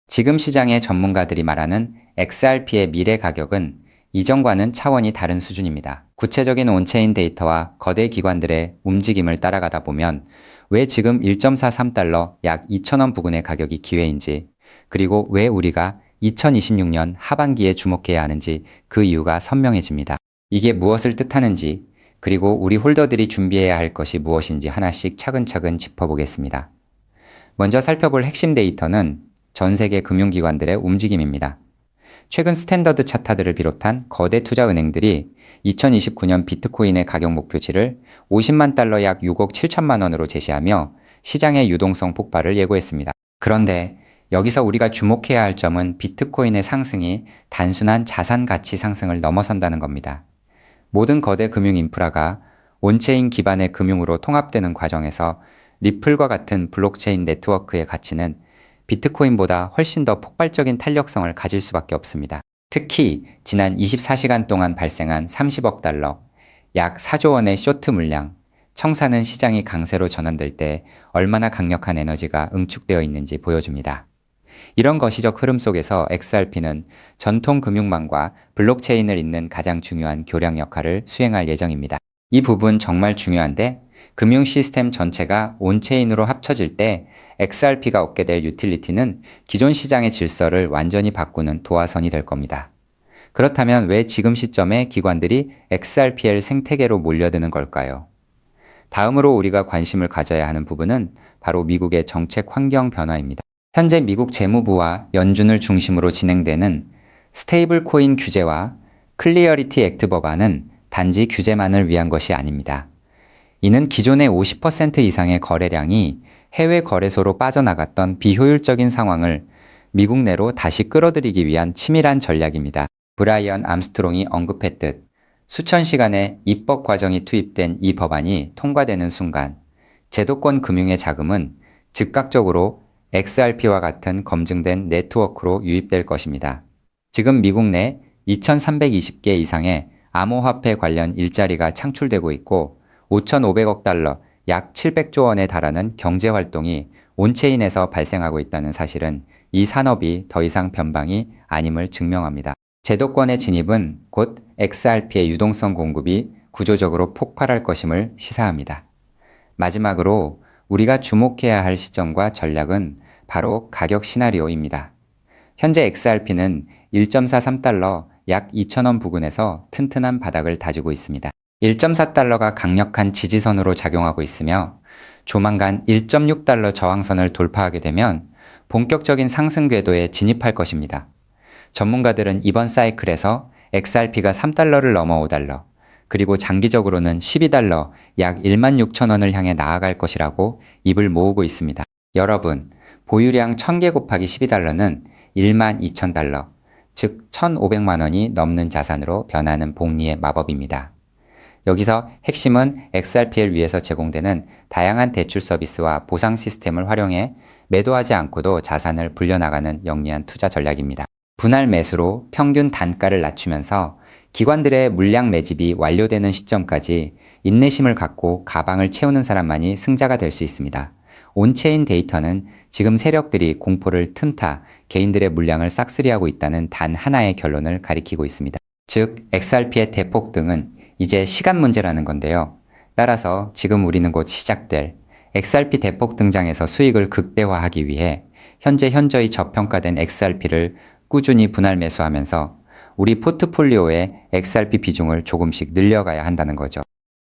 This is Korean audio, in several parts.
지금 시장의 전문가들이 말하는 XRP의 미래 가격은 이전과는 차원이 다른 수준입니다. 구체적인 온체인 데이터와 거대 기관들의 움직임을 따라가다 보면 왜 지금 1.43달러 약 2,000원 부근의 가격이 기회인지, 그리고 왜 우리가 2026년 하반기에 주목해야 하는지 그 이유가 선명해집니다. 이게 무엇을 뜻하는지, 그리고 우리 홀더들이 준비해야 할 것이 무엇인지 하나씩 차근차근 짚어보겠습니다. 먼저 살펴볼 핵심 데이터는 전 세계 금융기관들의 움직임입니다. 최근 스탠더드 차타들을 비롯한 거대 투자은행들이 2029년 비트코인의 가격 목표치를 50만 달러 약 6억 7천만 원으로 제시하며 시장의 유동성 폭발을 예고했습니다. 그런데 여기서 우리가 주목해야 할 점은 비트코인의 상승이 단순한 자산 가치 상승을 넘어선다는 겁니다. 모든 거대 금융 인프라가 온체인 기반의 금융으로 통합되는 과정에서 리플과 같은 블록체인 네트워크의 가치는 비트코인보다 훨씬 더 폭발적인 탄력성을 가질 수밖에 없습니다. 특히 지난 24시간 동안 발생한 30억 달러, 약 4조 원의 쇼트 물량, 청사는 시장이 강세로 전환될 때 얼마나 강력한 에너지가 응축되어 있는지 보여줍니다. 이런 거시적 흐름 속에서 XRP는 전통 금융망과 블록체인을 잇는 가장 중요한 교량 역할을 수행할 예정입니다. 이 부분 정말 중요한데, 금융 시스템 전체가 온체인으로 합쳐질 때 XRP가 얻게 될 유틸리티는 기존 시장의 질서를 완전히 바꾸는 도화선이 될 겁니다. 그렇다면 왜 지금 시점에 기관들이 XRPL 생태계로 몰려드는 걸까요? 다음으로 우리가 관심을 가져야 하는 부분은 바로 미국의 정책 환경 변화입니다. 현재 미국 재무부와 연준을 중심으로 진행되는 스테이블 코인 규제와 클리어리티 액트 법안은 단지 규제만을 위한 것이 아닙니다. 이는 기존의 50% 이상의 거래량이 해외 거래소로 빠져나갔던 비효율적인 상황을 미국 내로 다시 끌어들이기 위한 치밀한 전략입니다. 브라이언 암스트롱이 언급했듯 수천 시간의 입법 과정이 투입된 이 법안이 통과되는 순간 제도권 금융의 자금은 즉각적으로 XRP와 같은 검증된 네트워크로 유입될 것입니다. 지금 미국 내 2,320개 이상의 암호화폐 관련 일자리가 창출되고 있고 5,500억 달러, 약 700조 원에 달하는 경제활동이 온체인에서 발생하고 있다는 사실은 이 산업이 더 이상 변방이 아님을 증명합니다. 제도권의 진입은 곧 XRP의 유동성 공급이 구조적으로 폭발할 것임을 시사합니다. 마지막으로 우리가 주목해야 할 시점과 전략은 바로 가격 시나리오입니다. 현재 XRP는 1.43달러 약 2,000원 부근에서 튼튼한 바닥을 다지고 있습니다. 1.4달러가 강력한 지지선으로 작용하고 있으며 조만간 1.6달러 저항선을 돌파하게 되면 본격적인 상승 궤도에 진입할 것입니다. 전문가들은 이번 사이클에서 XRP가 3달러를 넘어 5달러, 그리고 장기적으로는 12달러, 약 16,000원을 향해 나아갈 것이라고 입을 모으고 있습니다. 여러분, 보유량 1000개 곱하기 12달러는 12,000달러, 즉 1,500만 원이 넘는 자산으로 변하는 복리의 마법입니다. 여기서 핵심은 XRP를 위해서 제공되는 다양한 대출 서비스와 보상 시스템을 활용해 매도하지 않고도 자산을 불려나가는 영리한 투자 전략입니다. 분할 매수로 평균 단가를 낮추면서 기관들의 물량 매집이 완료되는 시점까지 인내심을 갖고 가방을 채우는 사람만이 승자가 될 수 있습니다. 온체인 데이터는 지금 세력들이 공포를 틈타 개인들의 물량을 싹쓸이하고 있다는 단 하나의 결론을 가리키고 있습니다. 즉, XRP의 대폭등은 이제 시간 문제라는 건데요. 따라서 지금 우리는 곧 시작될 XRP 대폭 등장에서 수익을 극대화하기 위해 현재 현저히 저평가된 XRP를 꾸준히 분할 매수하면서 우리 포트폴리오의 XRP 비중을 조금씩 늘려가야 한다는 거죠.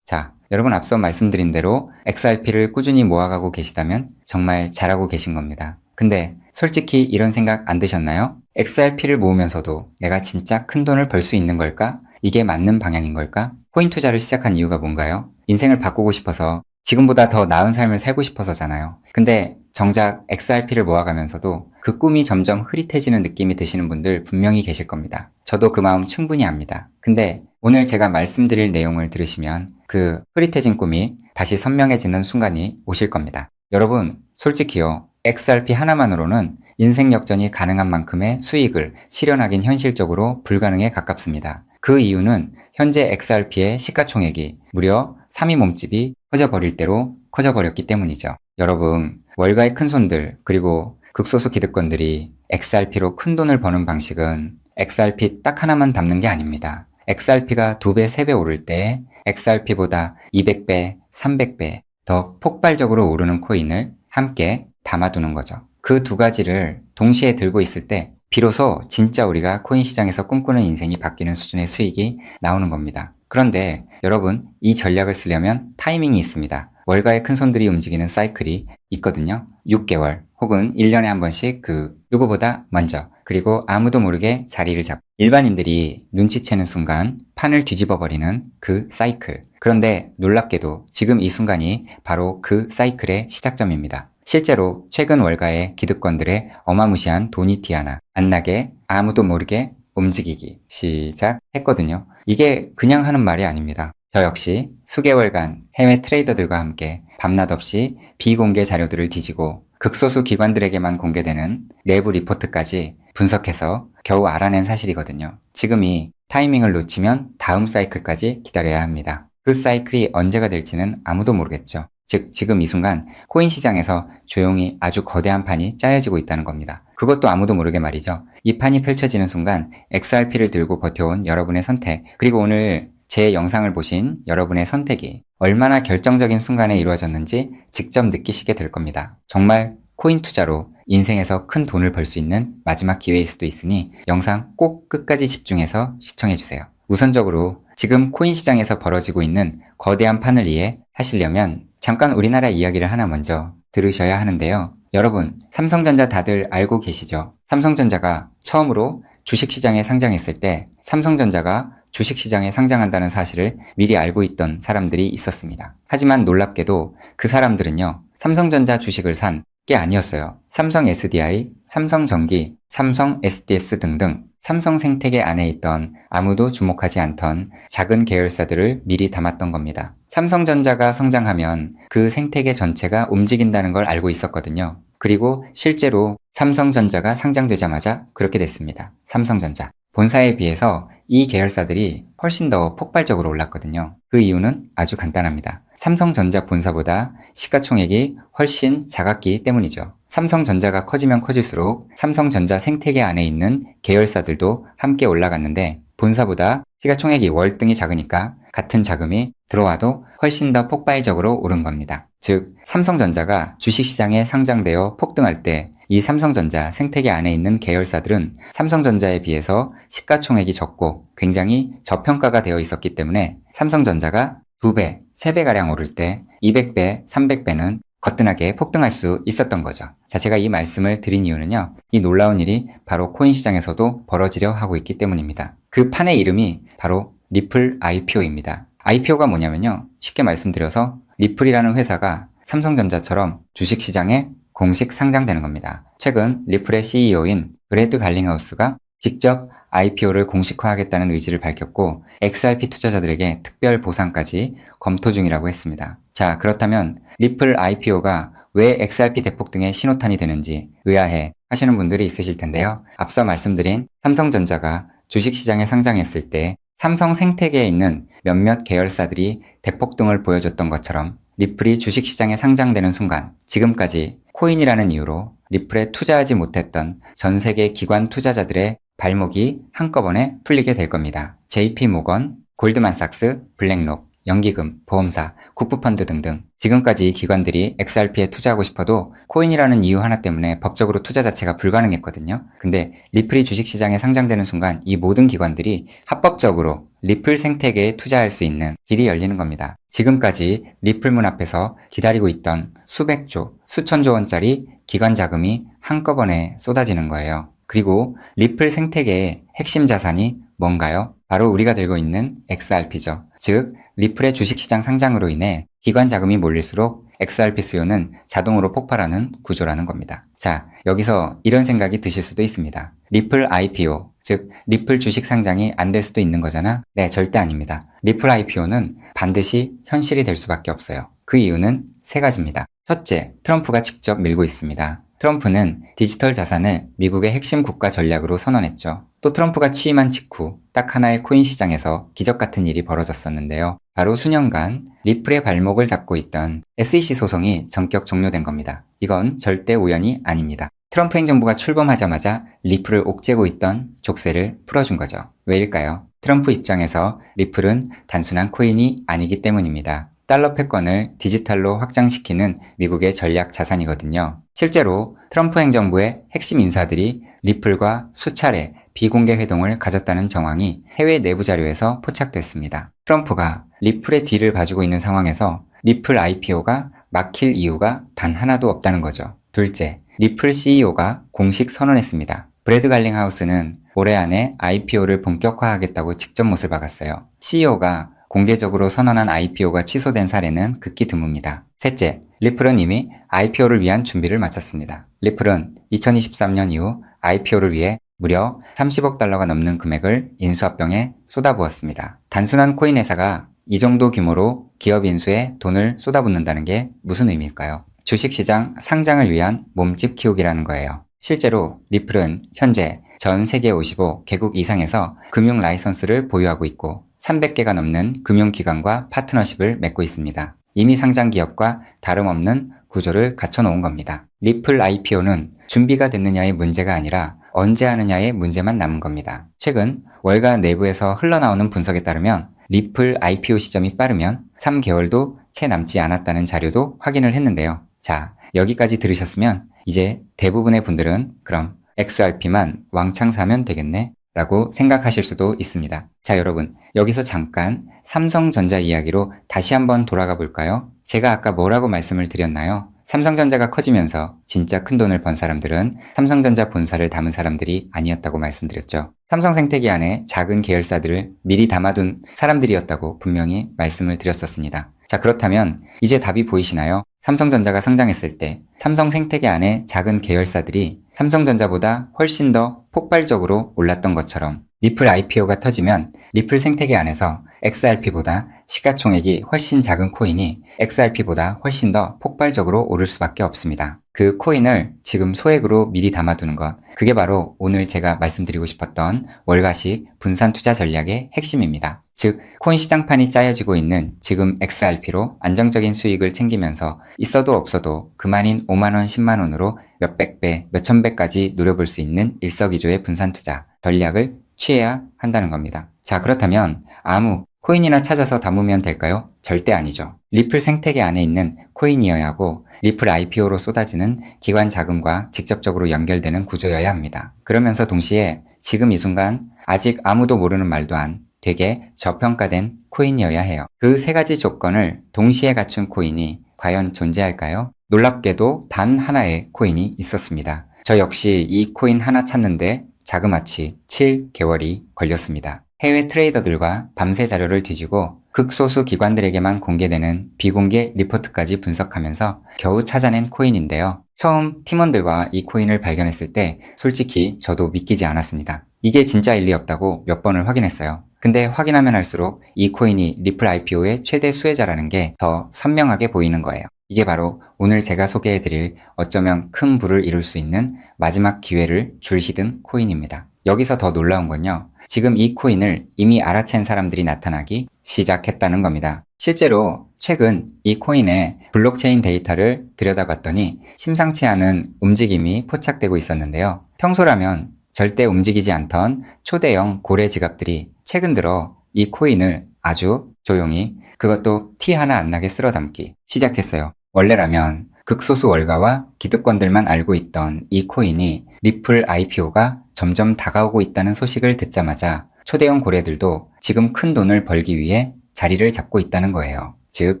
자, 여러분 앞서 말씀드린 대로 XRP를 꾸준히 모아가고 계시다면 정말 잘하고 계신 겁니다. 근데 솔직히 이런 생각 안 드셨나요? XRP를 모으면서도 내가 진짜 큰 돈을 벌 수 있는 걸까? 이게 맞는 방향인 걸까? 코인 투자를 시작한 이유가 뭔가요? 인생을 바꾸고 싶어서, 지금보다 더 나은 삶을 살고 싶어서잖아요. 근데 정작 XRP를 모아가면서도 그 꿈이 점점 흐릿해지는 느낌이 드시는 분들 분명히 계실 겁니다. 저도 그 마음 충분히 압니다. 근데 오늘 제가 말씀드릴 내용을 들으시면 그 흐릿해진 꿈이 다시 선명해지는 순간이 오실 겁니다. 여러분, 솔직히요, XRP 하나만으로는 인생 역전이 가능한 만큼의 수익을 실현하긴 현실적으로 불가능에 가깝습니다. 그 이유는 현재 XRP의 시가총액이 무려 3위 몸집이 커져버릴 대로 커져버렸기 때문이죠. 여러분, 월가의 큰손들, 그리고 극소수 기득권들이 XRP로 큰 돈을 버는 방식은 XRP 딱 하나만 담는 게 아닙니다. XRP가 2배, 3배 오를 때 XRP보다 200배, 300배 더 폭발적으로 오르는 코인을 함께 담아두는 거죠. 그 두 가지를 동시에 들고 있을 때 비로소 진짜 우리가 코인 시장에서 꿈꾸는 인생이 바뀌는 수준의 수익이 나오는 겁니다. 그런데 여러분, 이 전략을 쓰려면 타이밍이 있습니다. 월가의 큰 손들이 움직이는 사이클이 있거든요. 6개월 혹은 1년에 한 번씩 누구보다 먼저, 그리고 아무도 모르게 자리를 잡고 일반인들이 눈치채는 순간 판을 뒤집어 버리는 그 사이클. 그런데 놀랍게도 지금 이 순간이 바로 그 사이클의 시작점입니다. 실제로 최근 월가의 기득권들의 어마무시한 돈이 티 하나 안 나게 아무도 모르게 움직이기 시작했거든요. 이게 그냥 하는 말이 아닙니다. 저 역시 수개월간 해외 트레이더들과 함께 밤낮 없이 비공개 자료들을 뒤지고 극소수 기관들에게만 공개되는 내부 리포트까지 분석해서 겨우 알아낸 사실이거든요. 지금이 타이밍을 놓치면 다음 사이클까지 기다려야 합니다. 그 사이클이 언제가 될지는 아무도 모르겠죠. 즉 지금 이 순간 코인 시장에서 조용히 아주 거대한 판이 짜여지고 있다는 겁니다. 그것도 아무도 모르게 말이죠. 이 판이 펼쳐지는 순간 XRP를 들고 버텨온 여러분의 선택, 그리고 오늘 제 영상을 보신 여러분의 선택이 얼마나 결정적인 순간에 이루어졌는지 직접 느끼시게 될 겁니다. 정말 코인 투자로 인생에서 큰 돈을 벌 수 있는 마지막 기회일 수도 있으니 영상 꼭 끝까지 집중해서 시청해주세요. 우선적으로 지금 코인 시장에서 벌어지고 있는 거대한 판을 이해하시려면 잠깐 우리나라 이야기를 하나 먼저 들으셔야 하는데요. 여러분, 삼성전자 다들 알고 계시죠? 삼성전자가 처음으로 주식시장에 상장했을 때 삼성전자가 주식시장에 상장한다는 사실을 미리 알고 있던 사람들이 있었습니다. 하지만 놀랍게도 그 사람들은요, 삼성전자 주식을 산 게 아니었어요. 삼성 SDI, 삼성전기, 삼성 SDS 등등 삼성 생태계 안에 있던 아무도 주목하지 않던 작은 계열사들을 미리 담았던 겁니다. 삼성전자가 성장하면 그 생태계 전체가 움직인다는 걸 알고 있었거든요. 그리고 실제로 삼성전자가 상장되자마자 그렇게 됐습니다. 삼성전자. 본사에 비해서 이 계열사들이 훨씬 더 폭발적으로 올랐거든요. 그 이유는 아주 간단합니다. 삼성전자 본사보다 시가총액이 훨씬 작았기 때문이죠. 삼성전자가 커지면 커질수록 삼성전자 생태계 안에 있는 계열사들도 함께 올라갔는데 본사보다 시가총액이 월등히 작으니까 같은 자금이 들어와도 훨씬 더 폭발적으로 오른 겁니다. 즉, 삼성전자가 주식시장에 상장되어 폭등할 때 이 삼성전자 생태계 안에 있는 계열사들은 삼성전자에 비해서 시가총액이 적고 굉장히 저평가가 되어 있었기 때문에 삼성전자가 2배, 3배가량 오를 때 200배, 300배는 거뜬하게 폭등할 수 있었던 거죠. 자, 제가 이 말씀을 드린 이유는요, 이 놀라운 일이 바로 코인 시장에서도 벌어지려 하고 있기 때문입니다. 그 판의 이름이 바로 리플 IPO입니다. IPO가 뭐냐면요, 쉽게 말씀드려서 리플이라는 회사가 삼성전자처럼 주식시장에 공식 상장되는 겁니다. 최근 리플의 CEO인 브래드 갈링하우스가 직접 IPO를 공식화하겠다는 의지를 밝혔고 XRP 투자자들에게 특별 보상까지 검토 중이라고 했습니다. 자, 그렇다면 리플 IPO가 왜 XRP 대폭 등의 신호탄이 되는지 의아해 하시는 분들이 있으실 텐데요. 앞서 말씀드린 삼성전자가 주식시장에 상장했을 때 삼성 생태계에 있는 몇몇 계열사들이 대폭등을 보여줬던 것처럼 리플이 주식시장에 상장되는 순간 지금까지 코인이라는 이유로 리플에 투자하지 못했던 전 세계 기관 투자자들의 발목이 한꺼번에 풀리게 될 겁니다. JP모건, 골드만삭스, 블랙록, 연기금, 보험사, 국부펀드 등등 지금까지 기관들이 XRP에 투자하고 싶어도 코인이라는 이유 하나 때문에 법적으로 투자 자체가 불가능했거든요. 근데 리플이 주식시장에 상장되는 순간 이 모든 기관들이 합법적으로 리플 생태계에 투자할 수 있는 길이 열리는 겁니다. 지금까지 리플 문 앞에서 기다리고 있던 수백조, 수천조 원짜리 기관 자금이 한꺼번에 쏟아지는 거예요. 그리고 리플 생태계의 핵심 자산이 뭔가요? 바로 우리가 들고 있는 XRP죠. 즉, 리플의 주식시장 상장으로 인해 기관 자금이 몰릴수록 XRP 수요는 자동으로 폭발하는 구조라는 겁니다. 자, 여기서 이런 생각이 드실 수도 있습니다. 리플 IPO, 즉 리플 주식 상장이 안 될 수도 있는 거잖아? 네, 절대 아닙니다. 리플 IPO는 반드시 현실이 될 수밖에 없어요. 그 이유는 세 가지입니다. 첫째, 트럼프가 직접 밀고 있습니다. 트럼프는 디지털 자산을 미국의 핵심 국가 전략으로 선언했죠. 또 트럼프가 취임한 직후 딱 하나의 코인 시장에서 기적 같은 일이 벌어졌었는데요. 바로 수년간 리플의 발목을 잡고 있던 SEC 소송이 전격 종료된 겁니다. 이건 절대 우연이 아닙니다. 트럼프 행정부가 출범하자마자 리플을 옥죄고 있던 족쇄를 풀어준 거죠. 왜일까요? 트럼프 입장에서 리플은 단순한 코인이 아니기 때문입니다. 달러 패권을 디지털로 확장시키는 미국의 전략 자산이거든요. 실제로 트럼프 행정부의 핵심 인사들이 리플과 수차례 비공개 회동을 가졌다는 정황이 해외 내부 자료에서 포착됐습니다. 트럼프가 리플의 뒤를 봐주고 있는 상황에서 리플 IPO가 막힐 이유가 단 하나도 없다는 거죠. 둘째, 리플 CEO가 공식 선언했습니다. 브래드 갈링하우스는 올해 안에 IPO를 본격화하겠다고 직접 못을 박았어요. CEO가 공개적으로 선언한 IPO가 취소된 사례는 극히 드뭅니다. 셋째, 리플은 이미 IPO를 위한 준비를 마쳤습니다. 리플은 2023년 이후 IPO를 위해 무려 30억 달러가 넘는 금액을 인수합병에 쏟아부었습니다. 단순한 코인 회사가 이 정도 규모로 기업 인수에 돈을 쏟아붓는다는 게 무슨 의미일까요? 주식시장 상장을 위한 몸집 키우기라는 거예요. 실제로 리플은 현재 전 세계 55개국 이상에서 금융 라이선스를 보유하고 있고 300개가 넘는 금융기관과 파트너십을 맺고 있습니다. 이미 상장 기업과 다름없는 구조를 갖춰놓은 겁니다. 리플 IPO는 준비가 됐느냐의 문제가 아니라 언제 하느냐의 문제만 남은 겁니다. 최근 월가 내부에서 흘러나오는 분석에 따르면 리플 IPO 시점이 빠르면 3개월도 채 남지 않았다는 자료도 확인을 했는데요. 자, 여기까지 들으셨으면 이제 대부분의 분들은 그럼 XRP만 왕창 사면 되겠네 라고 생각하실 수도 있습니다. 자, 여러분, 여기서 잠깐 삼성전자 이야기로 다시 한번 돌아가 볼까요? 제가 아까 뭐라고 말씀을 드렸나요? 삼성전자가 커지면서 진짜 큰 돈을 번 사람들은 삼성전자 본사를 담은 사람들이 아니었다고 말씀드렸죠. 삼성 생태계 안에 작은 계열사들을 미리 담아둔 사람들이었다고 분명히 말씀을 드렸었습니다. 자, 그렇다면 이제 답이 보이시나요? 삼성전자가 상장했을 때 삼성 생태계 안에 작은 계열사들이 삼성전자보다 훨씬 더 폭발적으로 올랐던 것처럼 리플 IPO가 터지면 리플 생태계 안에서 XRP보다 시가총액이 훨씬 작은 코인이 XRP보다 훨씬 더 폭발적으로 오를 수밖에 없습니다. 그 코인을 지금 소액으로 미리 담아두는 것, 그게 바로 오늘 제가 말씀드리고 싶었던 월가식 분산 투자 전략의 핵심입니다. 즉, 코인 시장판이 짜여지고 있는 지금 XRP로 안정적인 수익을 챙기면서 있어도 없어도 그만인 5만원, 10만원으로 몇백 배, 몇천 배까지 노려볼 수 있는 일석이조의 분산 투자 전략을 취해야 한다는 겁니다. 자, 그렇다면 아무 코인이나 찾아서 담으면 될까요? 절대 아니죠. 리플 생태계 안에 있는 코인이어야 하고 리플 IPO로 쏟아지는 기관 자금과 직접적으로 연결되는 구조여야 합니다. 그러면서 동시에 지금 이 순간 아직 아무도 모르는 말도 안 되게 저평가된 코인이어야 해요. 그 세 가지 조건을 동시에 갖춘 코인이 과연 존재할까요? 놀랍게도 단 하나의 코인이 있었습니다. 저 역시 이 코인 하나 찾는데 자그마치 7개월이 걸렸습니다. 해외 트레이더들과 밤새 자료를 뒤지고 극소수 기관들에게만 공개되는 비공개 리포트까지 분석하면서 겨우 찾아낸 코인인데요. 처음 팀원들과 이 코인을 발견했을 때 솔직히 저도 믿기지 않았습니다. 이게 진짜일 리 없다고 몇 번을 확인했어요. 근데 확인하면 할수록 이 코인이 리플 IPO의 최대 수혜자라는 게 더 선명하게 보이는 거예요. 이게 바로 오늘 제가 소개해드릴 어쩌면 큰 부를 이룰 수 있는 마지막 기회를 줄히든 코인입니다. 여기서 더 놀라운 건요. 지금 이 코인을 이미 알아챈 사람들이 나타나기 시작했다는 겁니다. 실제로 최근 이 코인의 블록체인 데이터를 들여다봤더니 심상치 않은 움직임이 포착되고 있었는데요. 평소라면 절대 움직이지 않던 초대형 고래 지갑들이 최근 들어 이 코인을 아주 조용히 그것도 티 하나 안 나게 쓸어 담기 시작했어요. 원래라면 극소수 월가와 기득권들만 알고 있던 이 코인이 리플 IPO가 점점 다가오고 있다는 소식을 듣자마자 초대형 고래들도 지금 큰 돈을 벌기 위해 자리를 잡고 있다는 거예요. 즉,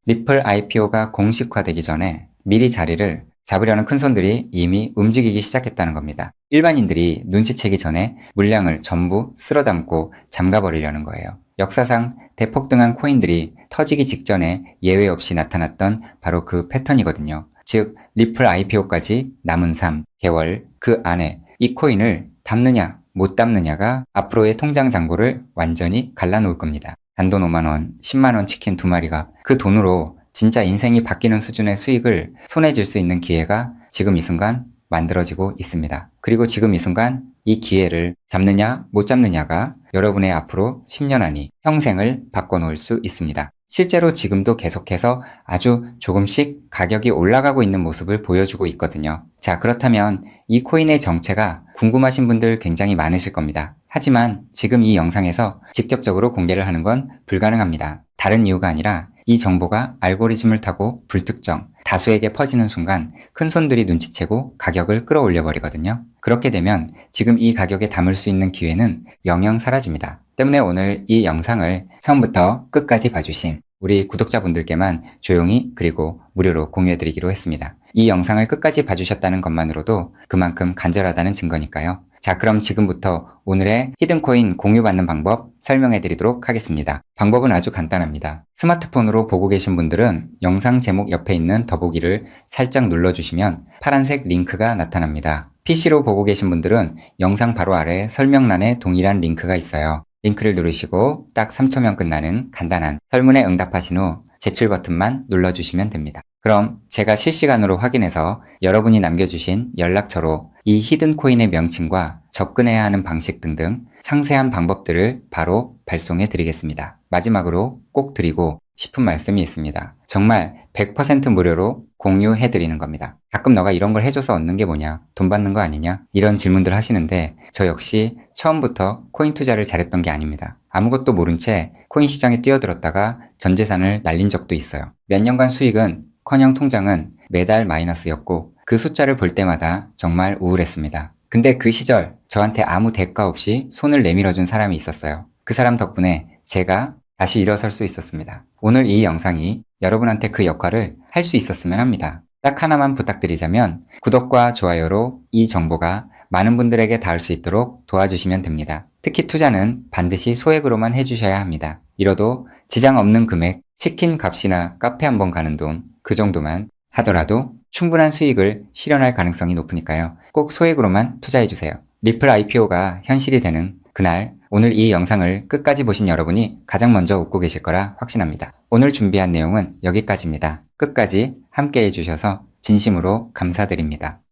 리플 IPO가 공식화되기 전에 미리 자리를 잡으려는 큰손들이 이미 움직이기 시작했다는 겁니다. 일반인들이 눈치채기 전에 물량을 전부 쓸어담고 잠가버리려는 거예요. 역사상 대폭등한 코인들이 터지기 직전에 예외 없이 나타났던 바로 그 패턴이거든요. 즉, 리플 IPO까지 남은 3개월 그 안에 이 코인을 담느냐 못 담느냐가 앞으로의 통장 잔고를 완전히 갈라놓을 겁니다. 단돈 5만원, 10만원 치킨 2마리가 그 돈으로 진짜 인생이 바뀌는 수준의 수익을 손에 쥘 수 있는 기회가 지금 이 순간 만들어지고 있습니다. 그리고 지금 이 순간 이 기회를 잡느냐 못 잡느냐가 여러분의 앞으로 10년 안이 평생을 바꿔놓을 수 있습니다. 실제로 지금도 계속해서 아주 조금씩 가격이 올라가고 있는 모습을 보여주고 있거든요. 자, 그렇다면 이 코인의 정체가 궁금하신 분들 굉장히 많으실 겁니다. 하지만 지금 이 영상에서 직접적으로 공개를 하는 건 불가능합니다. 다른 이유가 아니라 이 정보가 알고리즘을 타고 불특정, 다수에게 퍼지는 순간 큰 손들이 눈치채고 가격을 끌어올려 버리거든요. 그렇게 되면 지금 이 가격에 담을 수 있는 기회는 영영 사라집니다. 때문에 오늘 이 영상을 처음부터 끝까지 봐주신 우리 구독자분들께만 조용히 그리고 무료로 공유해드리기로 했습니다. 이 영상을 끝까지 봐주셨다는 것만으로도 그만큼 간절하다는 증거니까요. 자, 그럼 지금부터 오늘의 히든코인 공유받는 방법 설명해 드리도록 하겠습니다. 방법은 아주 간단합니다. 스마트폰으로 보고 계신 분들은 영상 제목 옆에 있는 더보기를 살짝 눌러주시면 파란색 링크가 나타납니다. PC로 보고 계신 분들은 영상 바로 아래 설명란에 동일한 링크가 있어요. 링크를 누르시고 딱 3초면 끝나는 간단한 설문에 응답하신 후 제출 버튼만 눌러주시면 됩니다. 그럼 제가 실시간으로 확인해서 여러분이 남겨주신 연락처로 이 히든코인의 명칭과 접근해야 하는 방식 등등 상세한 방법들을 바로 발송해 드리겠습니다. 마지막으로 꼭 드리고 싶은 말씀이 있습니다. 정말 100% 무료로 공유해 드리는 겁니다. 가끔 너가 이런 걸 해줘서 얻는 게 뭐냐? 돈 받는 거 아니냐? 이런 질문들 하시는데 저 역시 처음부터 코인 투자를 잘했던 게 아닙니다. 아무것도 모른 채 코인 시장에 뛰어들었다가 전 재산을 날린 적도 있어요. 몇 년간 수익은 커녕 통장은 매달 마이너스였고 그 숫자를 볼 때마다 정말 우울했습니다. 근데 그 시절 저한테 아무 대가 없이 손을 내밀어준 사람이 있었어요. 그 사람 덕분에 제가 다시 일어설 수 있었습니다. 오늘 이 영상이 여러분한테 그 역할을 할 수 있었으면 합니다. 딱 하나만 부탁드리자면 구독과 좋아요로 이 정보가 많은 분들에게 닿을 수 있도록 도와주시면 됩니다. 특히 투자는 반드시 소액으로만 해주셔야 합니다. 이뤄도 지장 없는 금액, 치킨 값이나 카페 한번 가는 돈, 그 정도만 하더라도 충분한 수익을 실현할 가능성이 높으니까요. 꼭 소액으로만 투자해주세요. 리플 IPO가 현실이 되는 그날, 오늘 이 영상을 끝까지 보신 여러분이 가장 먼저 웃고 계실 거라 확신합니다. 오늘 준비한 내용은 여기까지입니다. 끝까지 함께 해주셔서 진심으로 감사드립니다.